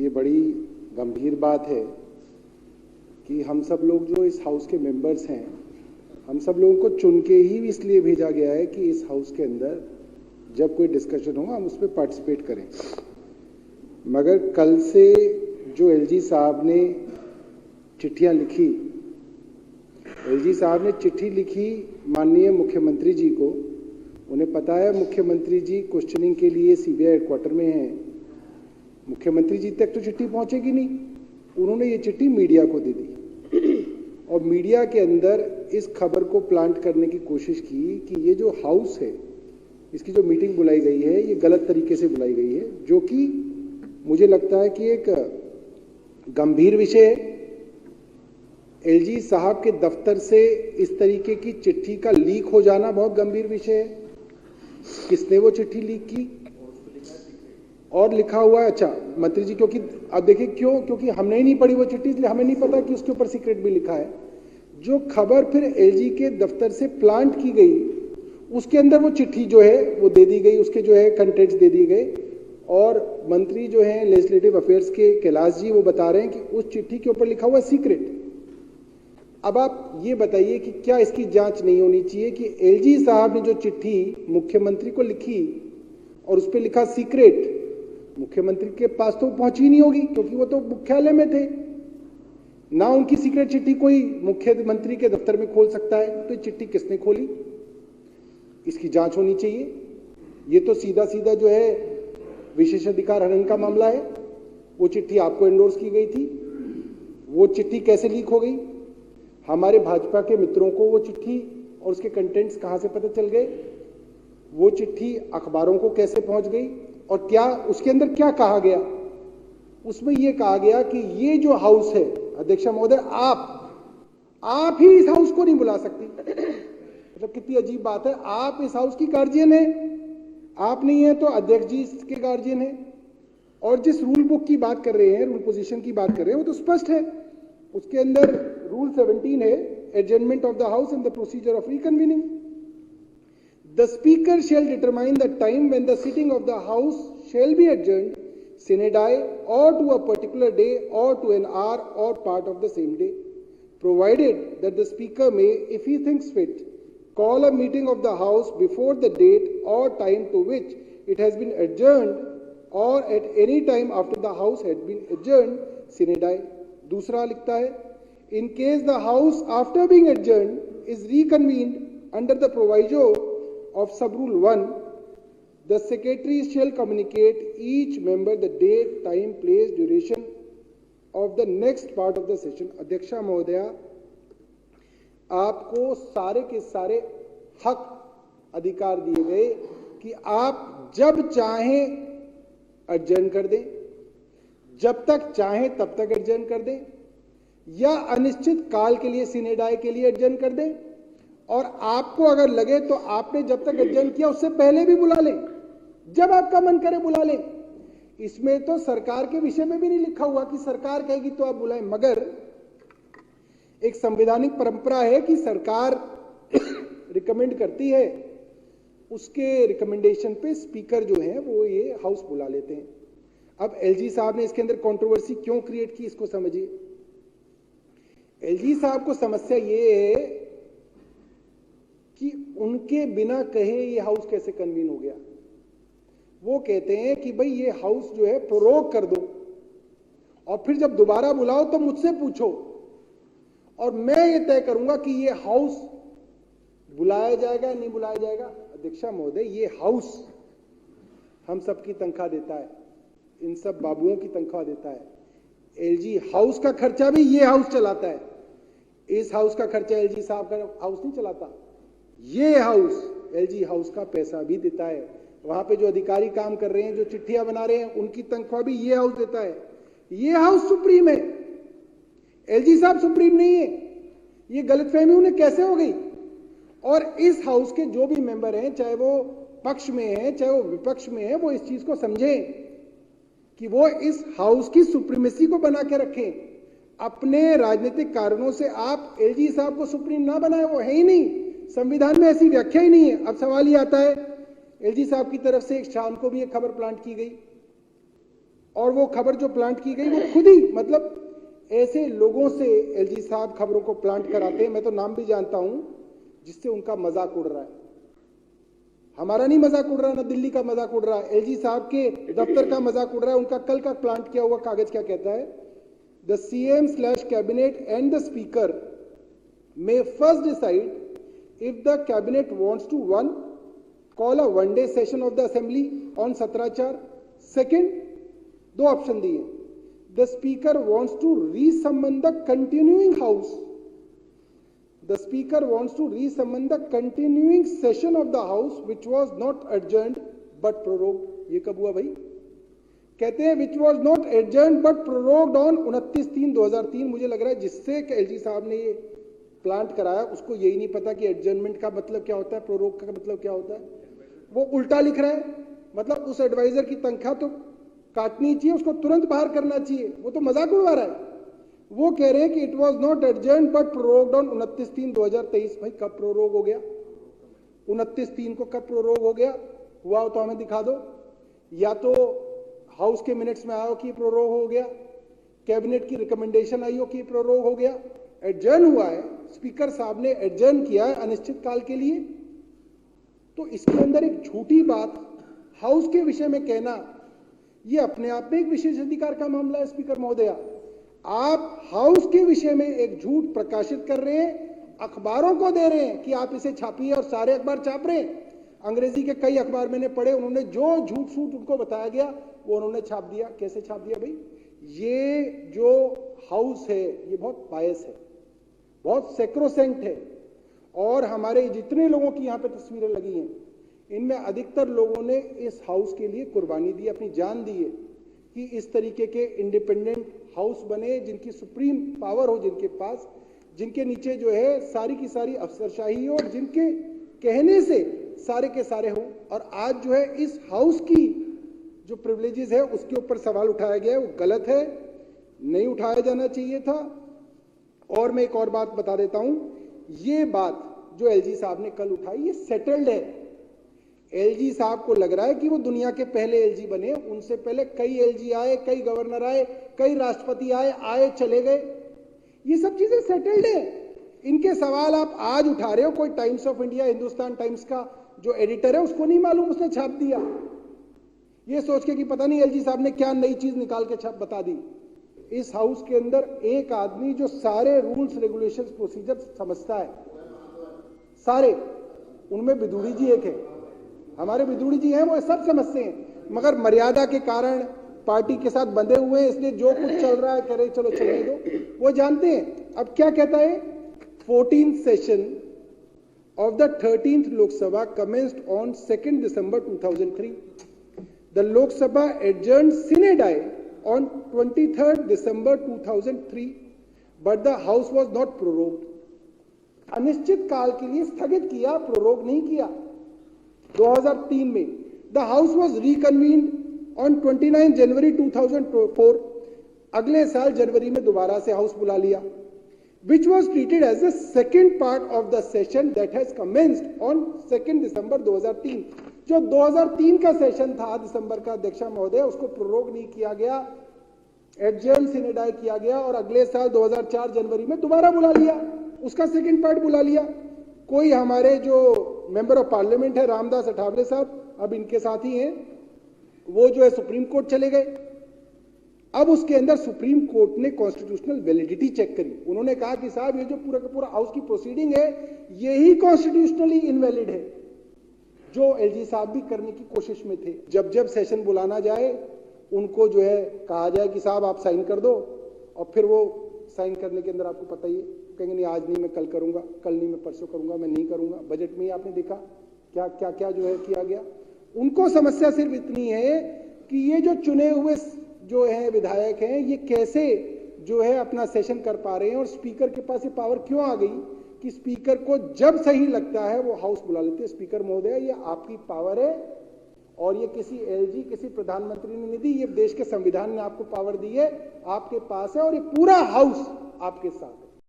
ये बड़ी गंभीर बात है कि हम सब लोग जो इस हाउस के मेंबर्स हैं, हम सब लोगों को चुन के ही इसलिए भेजा गया है कि इस हाउस के अंदर जब कोई डिस्कशन हो हम उस पर पार्टिसिपेट करें। मगर कल से जो एलजी साहब ने चिट्ठियां लिखी, एलजी साहब ने चिट्ठी लिखी माननीय मुख्यमंत्री जी को। उन्हें पता है मुख्यमंत्री जी क्वेश्चनिंग के लिए सीबीआई हेडक्वार्टर में हैं, मुख्यमंत्री जी तक तो चिट्ठी पहुंचेगी नहीं। उन्होंने ये चिट्ठी मीडिया को दे दी और मीडिया के अंदर इस खबर को प्लांट करने की कोशिश की कि ये जो हाउस है, इसकी जो मीटिंग बुलाई गई है ये गलत तरीके से बुलाई गई है, जो कि मुझे लगता है कि एक गंभीर विषय है। एलजी साहब के दफ्तर से इस तरीके की चिट्ठी का लीक हो जाना बहुत गंभीर विषय है। किसने वो चिट्ठी लीक की और लिखा हुआ है, अच्छा मंत्री जी, क्योंकि अब देखिए क्यों, क्योंकि हमने ही नहीं पढ़ी वो चिट्ठी, इसलिए हमें नहीं पता कि उसके ऊपर सीक्रेट भी लिखा है। जो खबर फिर एलजी के दफ्तर से प्लांट की गई उसके अंदर वो चिट्ठी जो है वो दे दी गई, उसके जो है कंटेंट्स दे दिए गए। और मंत्री जो है लेजिस्लेटिव अफेयर्स के कैलाश जी वो बता रहे हैं कि उस चिट्ठी के ऊपर लिखा हुआ सीक्रेट। अब आप ये बताइए कि क्या इसकी जांच नहीं होनी चाहिए कि एलजी साहब ने जो चिट्ठी मुख्यमंत्री को लिखी और उस पर लिखा सीक्रेट, मुख्यमंत्री के पास तो पहुंची नहीं होगी क्योंकि वो तो मुख्यालय में थे ना। उनकी सीक्रेट चिट्ठी कोई मुख्यमंत्री के दफ्तर में खोल सकता है, तो ये चिट्ठी किसने खोली, इसकी जांच होनी चाहिए। ये तो सीधा सीधा जो है विशेषाधिकार हनन का मामला है। वो चिट्ठी आपको एंडोर्स की गई थी, वो चिट्ठी कैसे लीक हो गई, हमारे भाजपा के मित्रों को वो चिट्ठी और उसके कंटेंट्स कहां से पता चल गए, वो चिट्ठी अखबारों को कैसे पहुंच गई और क्या उसके अंदर क्या कहा गया। उसमें यह कहा गया कि ये जो हाउस है, अध्यक्ष महोदय आप ही इस हाउस को नहीं बुला सकती। मतलब कितनी अजीब बात है, आप इस हाउस की गार्जियन है, आप नहीं है तो अध्यक्ष जी के गार्जियन है। और जिस रूल बुक की बात कर रहे हैं, रूल पोजीशन की बात कर रहे हैं, वो तो स्पष्ट है। उसके अंदर रूल 17 है, adjournment of the house and the procedure of reconvening. The speaker shall determine the time when the sitting of the house shall be adjourned sine die or to a particular day or to an hour or part of the same day, provided that the speaker may, if he thinks fit, call a meeting of the house before the date or time to which it has been adjourned or at any time after the house had been adjourned sine die. दूसरा लिखता है, in case the house after being adjourned is reconvened under the proviso of sub-rule 1, the secretary shall communicate each member the date, time, place, duration of the next part of the session. अध्यक्षा महोदया, आपको सारे के सारे हक अधिकार दिए गए कि आप जब चाहें एडजर्न कर दें, जब तक चाहें तब तक एडजर्न कर दें, या अनिश्चित काल के लिए सिने डाई के लिए एडजर्न कर दें। और आपको अगर लगे तो आपने जब तक एडजर्न किया उससे पहले भी बुला लें, जब आपका मन करे बुला लें। इसमें तो सरकार के विषय में भी नहीं लिखा हुआ कि सरकार कहेगी तो आप बुलाएं, मगर एक संवैधानिक परंपरा है कि सरकार रिकमेंड करती है, उसके रिकमेंडेशन पे स्पीकर जो है वो ये हाउस बुला लेते हैं। अब एलजी साहब ने इसके अंदर कंट्रोवर्सी क्यों क्रिएट की, इसको समझिए। एलजी साहब को समस्या ये है कि उनके बिना कहे ये हाउस कैसे कन्वीन हो गया। वो कहते हैं कि भाई ये हाउस जो है प्रोरोग कर दो और फिर जब दोबारा बुलाओ तो मुझसे पूछो और मैं ये तय करूंगा कि ये हाउस बुलाया जाएगा नहीं बुलाया जाएगा। अध्यक्षा महोदय, ये हाउस हम सबकी तनख्वाह देता है, इन सब बाबुओं की तनख्वाह देता है। एलजी हाउस का खर्चा भी ये हाउस चलाता है। इस हाउस का खर्चा एलजी साहब का हाउस नहीं चलाता, ये हाउस एलजी हाउस का पैसा भी देता है। वहां पे जो अधिकारी काम कर रहे हैं, जो चिट्ठियां बना रहे हैं, उनकी तनख्वाह भी ये हाउस देता है। ये हाउस सुप्रीम है, एलजी साहब सुप्रीम नहीं है। ये गलतफहमी उन्हें कैसे हो गई। और इस हाउस के जो भी मेंबर हैं, चाहे वो पक्ष में हैं चाहे वो विपक्ष में हैं, वो इस चीज को समझें कि वो इस हाउस की सुप्रीमेसी को बना के रखें। अपने राजनीतिक कारणों से आप एलजी साहब को सुप्रीम ना बनाए, वो है ही नहीं, संविधान में ऐसी व्याख्या ही नहीं है। अब सवाल ये आता है, एलजी साहब की तरफ से एक शाम को भी एक खबर प्लांट की गई और वो खबर जो प्लांट की गई वो खुद ही, मतलब ऐसे लोगों से एलजी साहब खबरों को प्लांट कराते हैं, मैं तो नाम भी जानता हूं, जिससे उनका मजाक उड़ रहा है। हमारा नहीं मजाक उड़ रहा, ना दिल्ली का मजाक उड़ रहा है, एलजी साहब के दफ्तर का मजाक उड़ रहा है। उनका कल का प्लांट किया हुआ कागज क्या कहता है? The CM cabinet and the speaker may first decide if the cabinet wants to call a one-day session of the assembly on 17/4. Second, दो ऑप्शन दिए, the speaker wants to re-summon the continuing house. The speaker wants to re-summon the continuing session of the house which was not adjourned but prorogued. ये कब हुआ भाई? कहते हैं which was not adjourned but prorogued on 29/3/2003। मुझे लग रहा है जिससे एलजी साहब ने ये प्लांट कराया उसको यही नहीं पता कि एडजर्नमेंट का मतलब क्या होता है, प्रोरोग का मतलब क्या होता है। वो उल्टा लिख रहा है, मतलब उस एडवाइजर की तनख्वाह तो काटनी चाहिए, उसको तुरंत बाहर करना चाहिए, वो तो मजाक उड़वा रहा है। वो कह रहे हैं कि it was not adjourned but prorogued on 29/3/2023। भाई कब प्रोरोग हो गया? 29/3 को कब प्रोरोग हो गया? हुआ हो तो हमें दिखा दो, या तो हाउस के मिनट्स में आया हो कि प्रोरोग हो गया, कैबिनेट की रिकमेंडेशन आई हो कि प्रोरोग हो गया। एडजर्न हुआ है, स्पीकर साहब ने एडजर्न किया है अनिश्चित काल के लिए। तो इसके अंदर एक झूठी बात हाउस के विषय में कहना, यह अपने आप में एक विशेष अधिकार का मामला है। स्पीकर महोदया, आप हाउस के विषय में एक झूठ प्रकाशित कर रहे हैं, अखबारों को दे रहे हैं कि आप इसे छापिए, और सारे अखबार छाप रहे हैं। अंग्रेजी के कई अखबार मैंने पढ़े, उन्होंने जो झूठ सूट उनको बताया गया वो उन्होंने छाप दिया। कैसे छाप दिया भाई? ये जो हाउस है ये बहुत बायस है, बहुत सेक्रोसेंट है, और हमारे जितने लोगों की यहाँ पे तस्वीरें लगी हैं इनमें अधिकतर लोगों ने इस हाउस के लिए कुर्बानी दी, अपनी जान दी है कि इस तरीके के इंडिपेंडेंट हाउस बने, जिनकी सुप्रीम पावर हो, जिनके पास, जिनके नीचे जो है सारी की सारी अफसरशाही हो, और जिनके कहने से सारे के सारे हो। और आज जो है इस हाउस की जो प्रिविलेजेस है उसके ऊपर सवाल उठाया गया है, वो गलत है, नहीं उठाया जाना चाहिए था। और मैं एक और बात बता देता हूं, ये बात जो एलजी साहब ने कल उठाई ये सेटल्ड है। एलजी साहब को लग रहा है कि वो दुनिया के पहले एलजी बने, उनसे पहले कई एलजी आए, कई गवर्नर आए, कई राष्ट्रपति आए चले गए, ये सब चीजें सेटल्ड है। इनके सवाल आप आज उठा रहे हो, कोई times of India, Hindustan times का जो एडिटर है उसको नहीं मालूम, उसने छाप दिया ये सोच के कि पता नहीं एलजी साहब ने क्या नई चीज निकाल के छाप बता दी। इस हाउस के अंदर एक आदमी जो सारे रूल्स रेगुलेशंस प्रोसीजर समझता है, सारे, उनमें विदुड़ी जी एक है, हमारे विदुड़ी जी हैं, वो सब समझते हैं, मगर मर्यादा के कारण पार्टी के साथ बंधे हुए हैं, इसलिए जो कुछ चल रहा है कह रहे चलो चलने दो, वो जानते हैं। अब क्या कहता है? 14th session of the 13th Lok Sabha commenced on 2nd December 2003. The Lok Sabha adjourned sine die on 23rd December 2003, but the House was not prorogued. अनिश्चित काल के लिए स्थगित किया, प्रोरोग नहीं किया। 2003 में The House was reconvened on 29 January 2004. अगले साल जनवरी में दोबारा से हाउस बुला लिया, which was treated as the second part of the session that has commenced on 2nd December 2003. जो 2003 का सेशन था दिसंबर का, अध्यक्षा महोदय, उसको प्रोरोग नहीं किया गया, एडजर्न सिने डाई किया गया, और अगले साल 2004 जनवरी में दोबारा बुला लिया, उसका सेकंड पार्ट बुला लिया। कोई हमारे जो मेंबर ऑफ पार्लियामेंट है रामदास अठावले साहब, अब इनके साथ ही हैं, वो जो है सुप्रीम कोर्ट चले गए। अब उसके अंदर सुप्रीम कोर्ट ने कॉन्स्टिट्यूशनल वैलिडिटी चेक करी, उन्होंने कहा कि साहब ये जो पूरा का पूरा हाउस की प्रोसीडिंग है यही कॉन्स्टिट्यूशनली इनवैलिड है, जो एलजी साहब भी करने की कोशिश में थे। जब जब सेशन बुलाना जाए उनको जो है कहा जाए कि साहब आप साइन कर दो, और फिर वो साइन करने के अंदर आपको पता ही है, कहेंगे नहीं आज नहीं मैं कल करूंगा, कल नहीं मैं परसों करूंगा, मैं नहीं करूंगा। बजट में ही आपने देखा क्या क्या क्या जो है किया गया। उनको समस्या सिर्फ इतनी है कि ये जो चुने हुए जो है विधायक हैं ये कैसे जो है अपना सेशन कर पा रहे हैं, और स्पीकर के पास ये पावर क्यों आ गई कि स्पीकर को जब सही लगता है वो हाउस बुला लेते हैं। स्पीकर महोदय, ये आपकी पावर है, और ये किसी एलजी, किसी प्रधानमंत्री ने नहीं दी, ये देश के संविधान ने आपको पावर दी है, आपके पास है, और ये पूरा हाउस आपके साथ है।